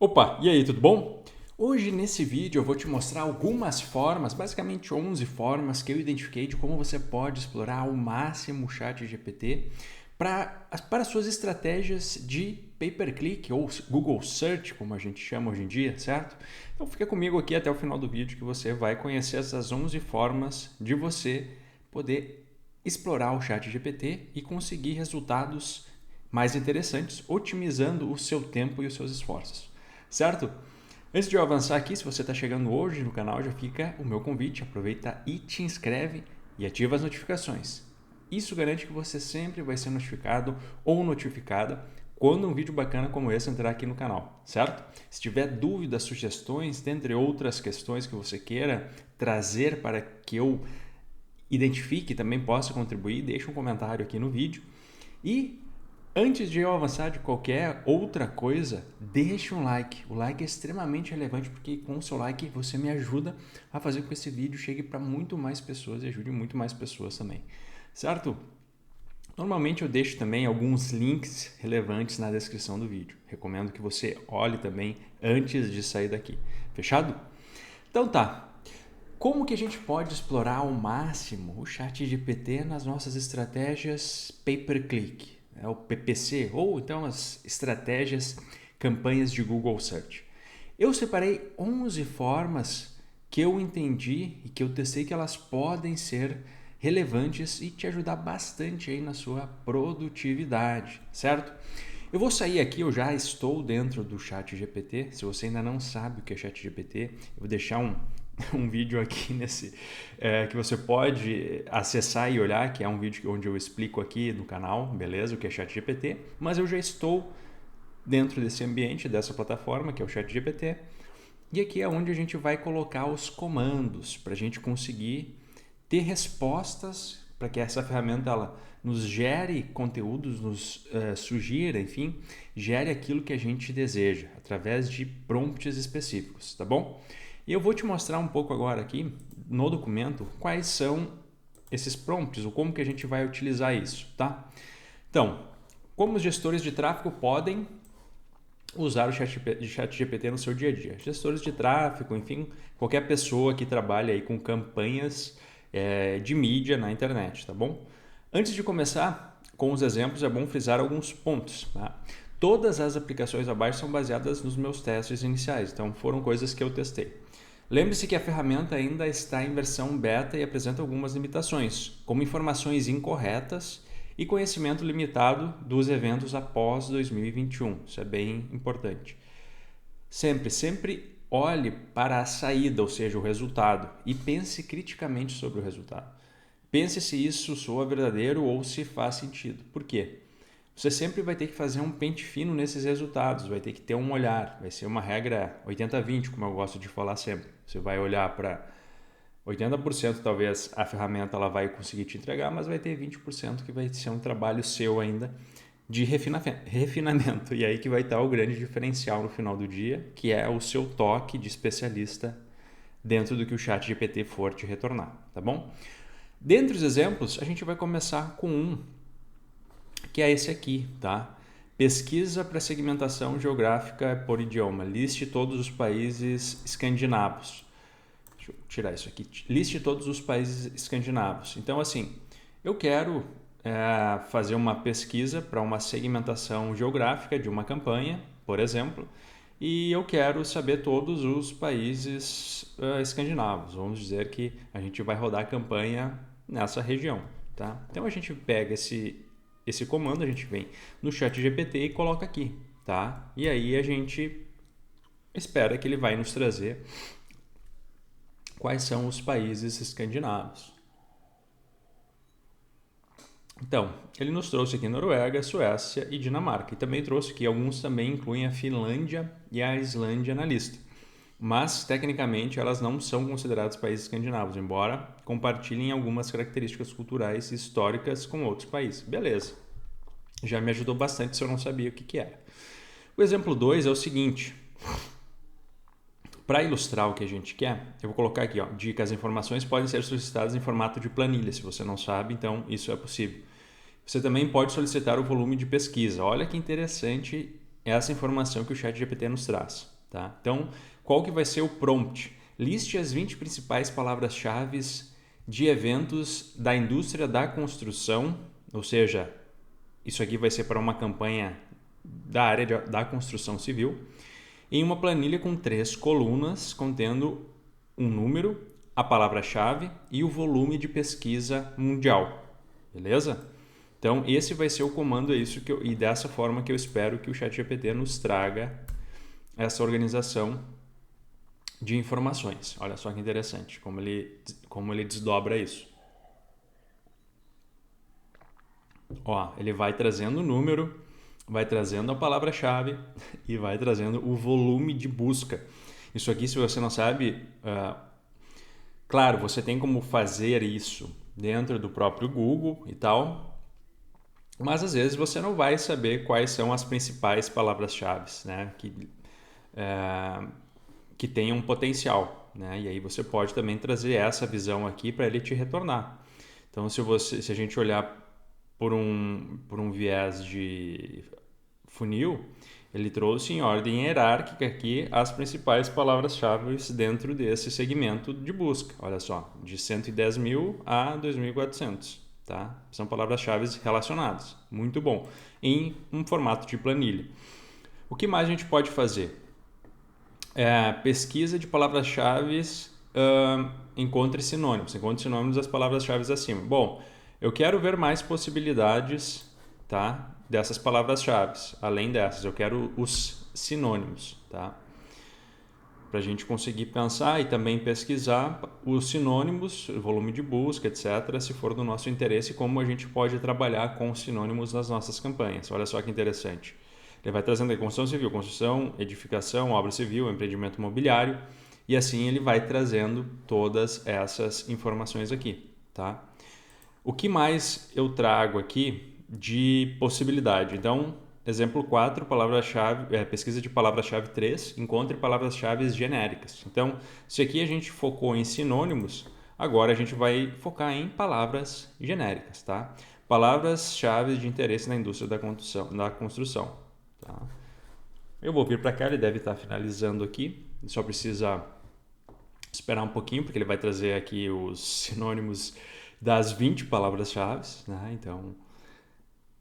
Opa, e aí, tudo bom? Hoje nesse vídeo eu vou te mostrar algumas formas, basicamente 11 formas que eu identifiquei de como você pode explorar ao máximo o ChatGPT para suas estratégias de pay-per-click ou Google Search, como a gente chama hoje em dia, certo? Então fica comigo aqui até o final do vídeo que você vai conhecer essas 11 formas de você poder explorar o ChatGPT e conseguir resultados mais interessantes, otimizando o seu tempo e os seus esforços. Certo? Antes de eu avançar aqui, se você está chegando hoje no canal, já fica o meu convite. Aproveita e te inscreve e ativa as notificações. Isso garante que você sempre vai ser notificado ou notificada quando um vídeo bacana como esse entrar aqui no canal, certo? Se tiver dúvidas, sugestões, dentre outras questões que você queira trazer para que eu identifique e também possa contribuir, deixa um comentário aqui no vídeo. E antes de eu avançar de qualquer outra coisa, deixe um like. O like é extremamente relevante porque com o seu like você me ajuda a fazer com que esse vídeo chegue para muito mais pessoas e ajude muito mais pessoas também, certo? Normalmente eu deixo também alguns links relevantes na descrição do vídeo. Recomendo que você olhe também antes de sair daqui. Fechado? Então tá. Como que a gente pode explorar ao máximo o ChatGPT nas nossas estratégias pay-per-click, o PPC, ou então as estratégias campanhas de Google Search? Eu separei 11 formas que eu entendi e que eu testei que elas podem ser relevantes e te ajudar bastante aí na sua produtividade, certo? Eu vou sair aqui, eu já estou dentro do ChatGPT. Se você ainda não sabe o que é ChatGPT, eu vou deixar um vídeo aqui que você pode acessar e olhar, que é um vídeo onde eu explico aqui no canal, beleza, o que é ChatGPT, mas eu já estou dentro desse ambiente, dessa plataforma, que é o ChatGPT, e aqui é onde a gente vai colocar os comandos para a gente conseguir ter respostas para que essa ferramenta ela nos gere conteúdos, nos sugira, enfim, gere aquilo que a gente deseja através de prompts específicos, tá bom? E eu vou te mostrar um pouco agora aqui no documento quais são esses prompts ou como que a gente vai utilizar isso, tá? Então, como os gestores de tráfego podem usar o ChatGPT no seu dia a dia? Gestores de tráfego, enfim, qualquer pessoa que trabalha aí com campanhas de mídia na internet, tá bom? Antes de começar com os exemplos, é bom frisar alguns pontos, tá? Todas as aplicações abaixo são baseadas nos meus testes iniciais, então foram coisas que eu testei. Lembre-se que a ferramenta ainda está em versão beta e apresenta algumas limitações, como informações incorretas e conhecimento limitado dos eventos após 2021. Isso é bem importante. Sempre olhe para a saída, ou seja, o resultado, e pense criticamente sobre o resultado. Pense se isso soa verdadeiro ou se faz sentido. Por quê? Você sempre vai ter que fazer um pente fino nesses resultados, vai ter que ter um olhar, vai ser uma regra 80-20, como eu gosto de falar sempre. Você vai olhar para 80% talvez a ferramenta ela vai conseguir te entregar, mas vai ter 20% que vai ser um trabalho seu ainda de refinamento. E aí que vai estar o grande diferencial no final do dia, que é o seu toque de especialista dentro do que o ChatGPT for te retornar, tá bom? Dentre os exemplos, a gente vai começar com um, que é esse aqui, tá? Pesquisa para segmentação geográfica por idioma. Liste todos os países escandinavos. Deixa eu tirar isso aqui. Liste todos os países escandinavos. Então, assim, eu quero fazer uma pesquisa para uma segmentação geográfica de uma campanha, por exemplo, e eu quero saber todos os países escandinavos. Vamos dizer que a gente vai rodar a campanha nessa região, tá? Então a gente pega esse comando, a gente vem no ChatGPT e coloca aqui, tá? E aí a gente espera que ele vai nos trazer quais são os países escandinavos. Então, ele nos trouxe aqui Noruega, Suécia e Dinamarca. E também trouxe que alguns também incluem a Finlândia e a Islândia na lista. Mas, tecnicamente, elas não são consideradas países escandinavos, embora compartilhem algumas características culturais e históricas com outros países. Beleza. Já me ajudou bastante se eu não sabia o que era. O exemplo 2 é o seguinte. Para ilustrar o que a gente quer, eu vou colocar aqui, ó, dicas, informações podem ser solicitadas em formato de planilha. Se você não sabe, então isso é possível. Você também pode solicitar o volume de pesquisa. Olha que interessante essa informação que o ChatGPT nos traz, tá? Então, qual que vai ser o prompt? Liste as 20 principais palavras-chave de eventos da indústria da construção, ou seja, isso aqui vai ser para uma campanha da área da construção civil, em uma planilha com 3 colunas contendo um número, a palavra-chave e o volume de pesquisa mundial, beleza? Então, esse vai ser o comando, e dessa forma que eu espero que o ChatGPT nos traga essa organização de informações. Olha só que interessante, como ele desdobra isso. Ó, ele vai trazendo o número, vai trazendo a palavra-chave e vai trazendo o volume de busca. Isso aqui, se você não sabe, claro, você tem como fazer isso dentro do próprio Google e tal, mas às vezes você não vai saber quais são as principais palavras-chave, né, que tenham potencial, né? E aí você pode também trazer essa visão aqui para ele te retornar. Então, se a gente olhar por um viés de funil, ele trouxe em ordem hierárquica aqui as principais palavras-chave dentro desse segmento de busca. Olha só, de 110 mil a 2.400, tá? São palavras-chave relacionadas. Muito bom. Em um formato de planilha. O que mais a gente pode fazer? Pesquisa de palavras-chave, encontre sinônimos das palavras-chave acima. Bom, eu quero ver mais possibilidades, tá, dessas palavras-chave. Além dessas, eu quero os sinônimos, tá? Para a gente conseguir pensar e também pesquisar os sinônimos, o volume de busca, etc., se for do nosso interesse, como a gente pode trabalhar com os sinônimos nas nossas campanhas. Olha só que interessante. Ele vai trazendo aí construção civil, construção, edificação, obra civil, empreendimento imobiliário, e assim ele vai trazendo todas essas informações aqui, tá? O que mais eu trago aqui de possibilidade? Então, exemplo 4, palavra-chave, pesquisa de palavra-chave 3, encontre palavras-chave genéricas. Então, se aqui a gente focou em sinônimos, agora a gente vai focar em palavras genéricas, tá? Palavras-chave de interesse na indústria da construção. Tá? Eu vou vir para cá, ele deve estar finalizando aqui, só precisa esperar um pouquinho, porque ele vai trazer aqui os sinônimos das 20 palavras-chave, né? Então,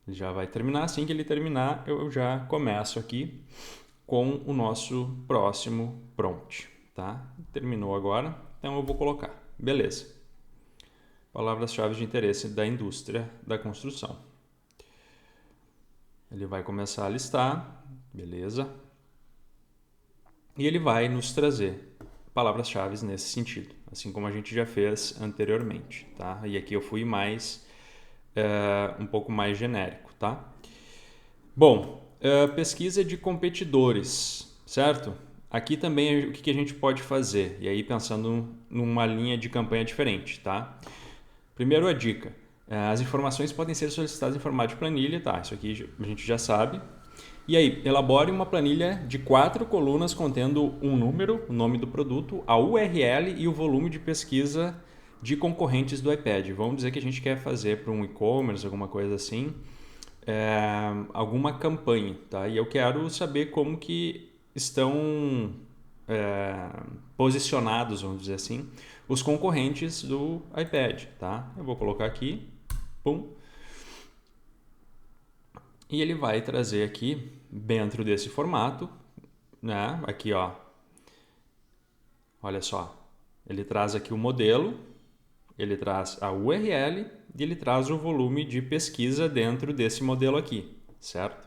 ele já vai terminar. Assim que ele terminar, eu já começo aqui com o nosso próximo prompt, tá? Terminou agora, então eu vou colocar. Beleza. Palavras-chave de interesse da indústria da construção. Ele vai começar a listar, beleza? E ele vai nos trazer palavras-chave nesse sentido, assim como a gente já fez anteriormente, tá? E aqui eu fui um pouco mais genérico, tá? Bom, pesquisa de competidores, certo? Aqui também o que a gente pode fazer, e aí pensando numa linha de campanha diferente, tá? Primeiro a dica, as informações podem ser solicitadas em formato de planilha, tá? Isso aqui a gente já sabe. E aí, elabore uma planilha de 4 colunas contendo um número, o nome do produto, a URL e o volume de pesquisa de concorrentes do iPad. Vamos dizer que a gente quer fazer para um e-commerce, alguma coisa assim, alguma campanha, tá? E eu quero saber como que estão posicionados, vamos dizer assim, os concorrentes do iPad, tá? Eu vou colocar aqui, pum, e ele vai trazer aqui dentro desse formato, né? Aqui, ó, olha só, ele traz aqui o modelo, ele traz a URL e ele traz o volume de pesquisa dentro desse modelo aqui, certo?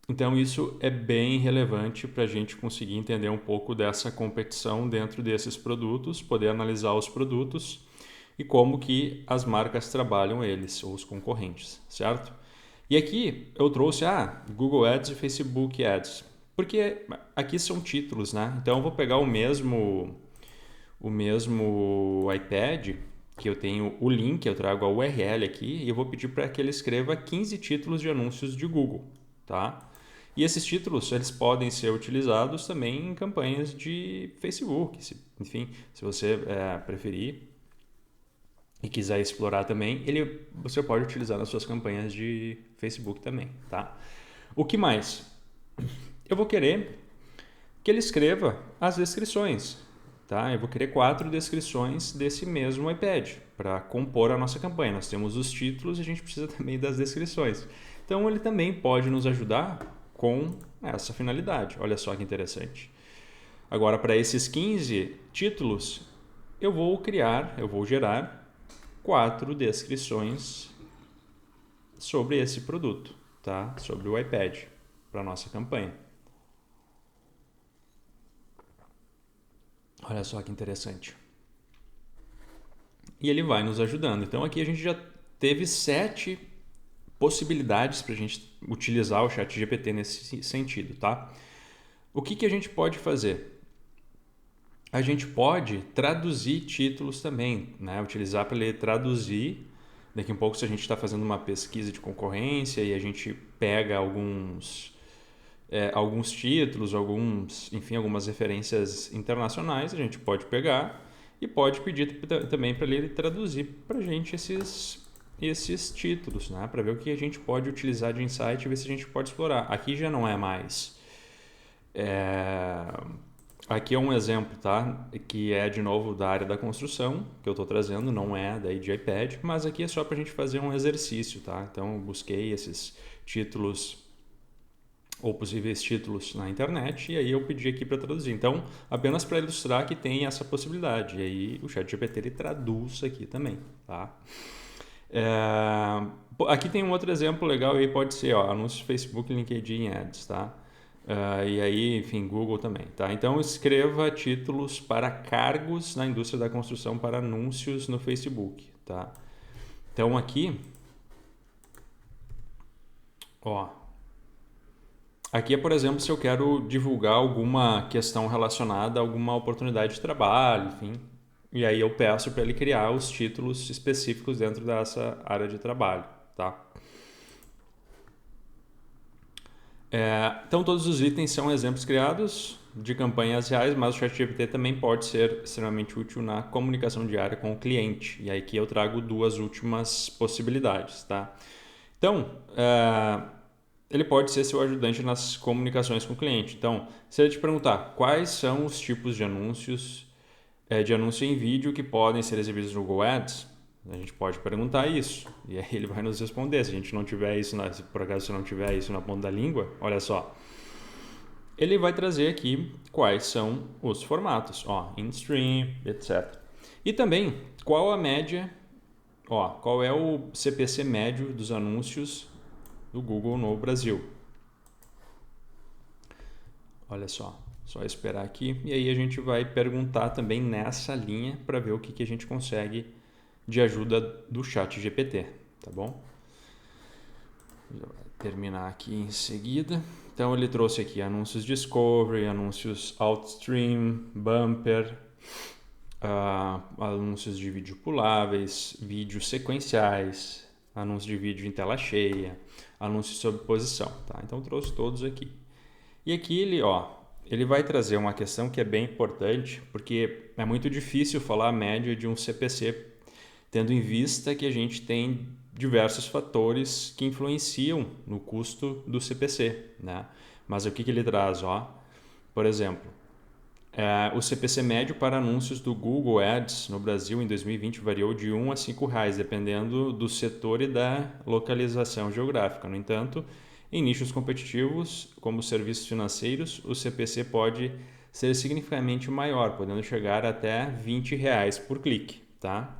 Então isso é bem relevante para a gente conseguir entender um pouco dessa competição dentro desses produtos, poder analisar os produtos e como que as marcas trabalham eles, ou os concorrentes, certo? E aqui eu trouxe Google Ads e Facebook Ads, porque aqui são títulos, né? Então eu vou pegar o mesmo iPad, que eu tenho o link, eu trago a URL aqui e eu vou pedir para que ele escreva 15 títulos de anúncios de Google, tá? E esses títulos eles podem ser utilizados também em campanhas de Facebook, enfim, se você preferir. e quiser explorar também, você pode utilizar nas suas campanhas de Facebook também, tá? O que mais? Eu vou querer que ele escreva as descrições, tá? Eu vou querer 4 descrições desse mesmo iPad para compor a nossa campanha. Nós temos os títulos e a gente precisa também das descrições. Então ele também pode nos ajudar com essa finalidade. Olha só que interessante. Agora, para esses 15 títulos, eu vou gerar 4 descrições sobre esse produto, tá? Sobre o iPad, para nossa campanha. Olha só que interessante. E ele vai nos ajudando. Então aqui a gente já teve 7 possibilidades para a gente utilizar o ChatGPT nesse sentido, tá? O que a gente pode fazer? A gente pode traduzir títulos também, né? Utilizar para ele traduzir. Daqui a pouco, se a gente está fazendo uma pesquisa de concorrência e a gente pega alguns títulos, algumas referências internacionais, a gente pode pegar e pode pedir também para ele traduzir para a gente esses títulos, né? Para ver o que a gente pode utilizar de insight e ver se a gente pode explorar. Aqui já não é mais... Aqui é um exemplo, tá? Que é de novo da área da construção, que eu estou trazendo, não é daí de iPad, mas aqui é só para a gente fazer um exercício, tá? Então eu busquei esses títulos ou possíveis títulos na internet e aí eu pedi aqui para traduzir. Então, apenas para ilustrar que tem essa possibilidade. E aí o ChatGPT ele traduz aqui também, tá? Aqui tem um outro exemplo legal aí, pode ser anúncios Facebook, LinkedIn Ads, tá? E aí, enfim, Google também, tá? Então, escreva títulos para cargos na indústria da construção para anúncios no Facebook, tá? Então, aqui, aqui é, por exemplo, se eu quero divulgar alguma questão relacionada a alguma oportunidade de trabalho, enfim. E aí eu peço para ele criar os títulos específicos dentro dessa área de trabalho, tá? Então, todos os itens são exemplos criados de campanhas reais, mas o ChatGPT também pode ser extremamente útil na comunicação diária com o cliente. E aí aqui eu trago 2 últimas possibilidades, tá? Então, ele pode ser seu ajudante nas comunicações com o cliente. Então, se ele te perguntar quais são os tipos de anúncio em vídeo que podem ser exibidos no Google Ads, a gente pode perguntar isso e aí ele vai nos responder. Se a gente não tiver isso, se por acaso você não tiver isso na ponta da língua, olha só, ele vai trazer aqui quais são os formatos, in-stream, etc. E também qual a média, qual é o CPC médio dos anúncios do Google no Brasil. Olha só esperar aqui e aí a gente vai perguntar também nessa linha para ver o que a gente consegue de ajuda do ChatGPT, tá bom? Já vai terminar aqui em seguida. Então ele trouxe aqui anúncios Discovery, anúncios Outstream, Bumper, anúncios de vídeo puláveis, vídeos sequenciais, anúncios de vídeo em tela cheia, anúncios sob posição, tá? Então trouxe todos aqui. E aqui ele vai trazer uma questão que é bem importante, porque é muito difícil falar a média de um CPC, tendo em vista que a gente tem diversos fatores que influenciam no custo do CPC, né? Mas o que ele traz? Por exemplo, o CPC médio para anúncios do Google Ads no Brasil em 2020 variou de R$ 1 a R$ 5, dependendo do setor e da localização geográfica. No entanto, em nichos competitivos, como serviços financeiros, o CPC pode ser significativamente maior, podendo chegar até R$ 20 por clique, tá?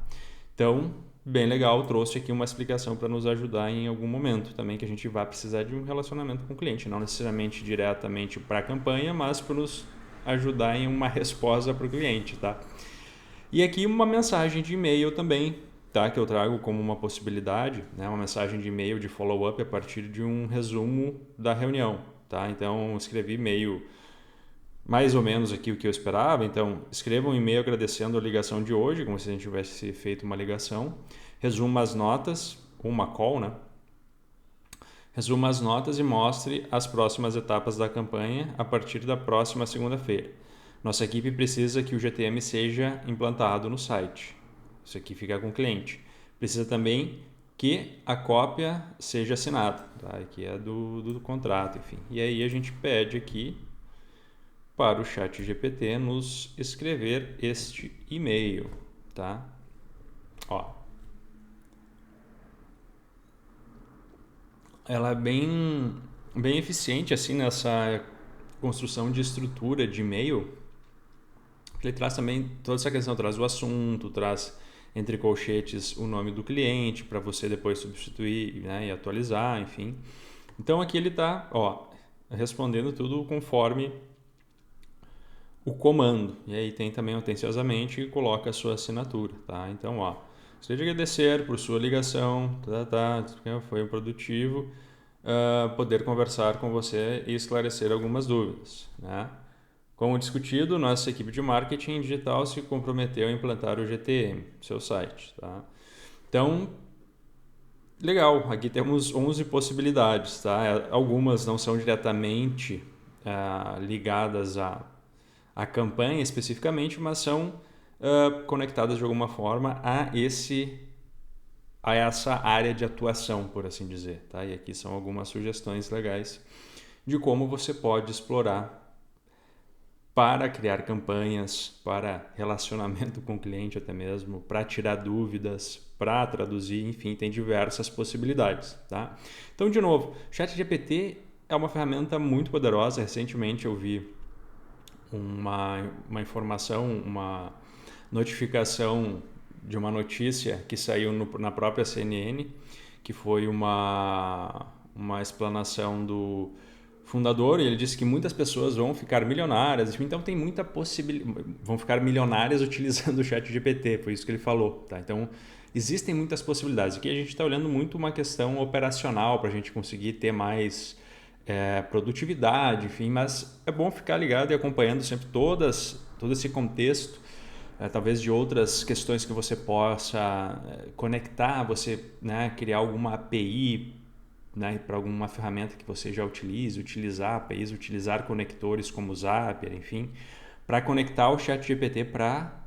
Então, bem legal, trouxe aqui uma explicação para nos ajudar em algum momento também que a gente vai precisar de um relacionamento com o cliente, não necessariamente diretamente para a campanha, mas para nos ajudar em uma resposta para o cliente, tá? E aqui uma mensagem de e-mail também, tá? Que eu trago como uma possibilidade, né? Uma mensagem de e-mail de follow-up a partir de um resumo da reunião, tá? Então, escrevi e-mail mais ou menos aqui o que eu esperava. Então, escreva um e-mail agradecendo a ligação de hoje, como se a gente tivesse feito uma ligação. Resuma as notas, uma call, né? Resuma as notas e mostre as próximas etapas da campanha a partir da próxima segunda-feira. Nossa equipe precisa que o GTM seja implantado no site. Isso aqui fica com o cliente. Precisa também que a cópia seja assinada, tá? Aqui é do contrato, enfim. E aí a gente pede aqui para o ChatGPT nos escrever este e-mail, tá? Ó. Ela é bem eficiente assim nessa construção de estrutura de e-mail. Ele traz também toda essa questão, traz o assunto, traz entre colchetes o nome do cliente para você depois substituir, né, e atualizar, enfim. Então aqui ele está respondendo tudo conforme o comando. E aí tem também atenciosamente e coloca a sua assinatura, tá? Então, gostaria de agradecer por sua ligação, foi produtivo poder conversar com você e esclarecer algumas dúvidas, né? Como discutido, nossa equipe de marketing digital se comprometeu a implantar o GTM, seu site, tá? Então, legal, aqui temos 11 possibilidades, tá? Algumas não são diretamente ligadas à campanha especificamente, mas são conectadas de alguma forma a essa área de atuação, por assim dizer, tá? E aqui são algumas sugestões legais de como você pode explorar para criar campanhas, para relacionamento com o cliente até mesmo, para tirar dúvidas, para traduzir, enfim, tem diversas possibilidades, tá? Então, de novo, ChatGPT é uma ferramenta muito poderosa. Recentemente eu vi uma informação, uma notificação de uma notícia que saiu na própria CNN, que foi uma explanação do fundador, e ele disse que muitas pessoas vão ficar milionárias, então tem muita possibilidade, vão ficar milionárias utilizando o ChatGPT, foi isso que ele falou, tá? Então existem muitas possibilidades. Aqui a gente está olhando muito uma questão operacional para a gente conseguir ter mais produtividade, enfim, mas é bom ficar ligado e acompanhando sempre todo esse contexto, talvez de outras questões que você possa conectar, você, né, criar alguma API, né, para alguma ferramenta que você já utilize, utilizar APIs, utilizar conectores como o Zapier, enfim, para conectar o ChatGPT para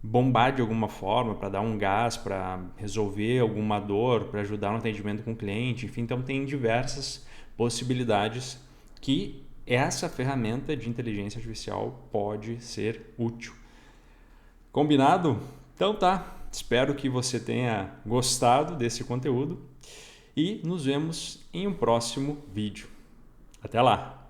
bombar de alguma forma, para dar um gás, para resolver alguma dor, para ajudar no atendimento com o cliente, enfim. Então tem diversas possibilidades que essa ferramenta de inteligência artificial pode ser útil. Combinado? Então tá, espero que você tenha gostado desse conteúdo e nos vemos em um próximo vídeo. Até lá!